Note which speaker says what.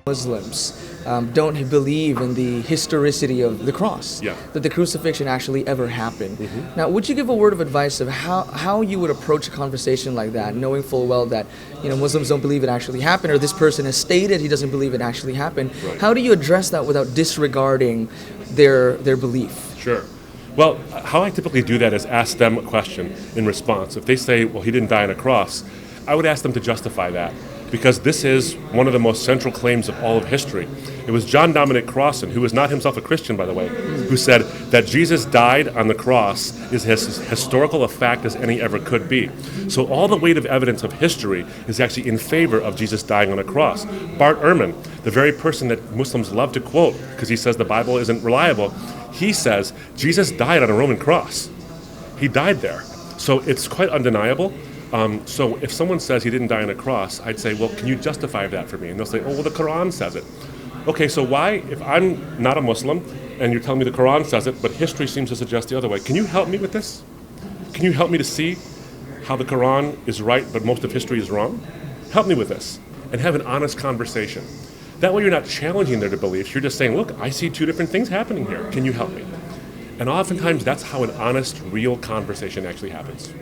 Speaker 1: Muslims don't believe in the historicity of the cross, that the crucifixion actually ever happened. Now, would you give a word of advice of how you would approach a conversation like that, knowing full well that Muslims don't believe it actually happened, or this person has stated he doesn't believe it actually happened?
Speaker 2: Right.
Speaker 1: How do you address that without disregarding their belief?
Speaker 2: Sure. Well, how I typically do that is ask them a question in response. If they say, well, he didn't die on a cross, I would ask them to justify that, because this is one of the most central claims of all of history. It was John Dominic Crossan, who was not himself a Christian, by the way, who said that Jesus died on the cross is as historical a fact as any ever could be. So all the weight of evidence of history is actually in favor of Jesus dying on a cross. Bart Ehrman, the very person that Muslims love to quote because he says the Bible isn't reliable, he says Jesus died on a Roman cross. He died there. So it's quite undeniable. So if someone says he didn't die on a cross, I'd say, well, can you justify that for me? And they'll say, oh, well, the Quran says it. Okay, so why, if I'm not a Muslim and you're telling me the Quran says it, but history seems to suggest the other way, can you help me with this? Can you help me to see how the Quran is right, but most of history is wrong? Help me with this and have an honest conversation. That way you're not challenging their beliefs. You're just saying, look, I see two different things happening here. Can you help me? And oftentimes that's how an honest, real conversation actually happens.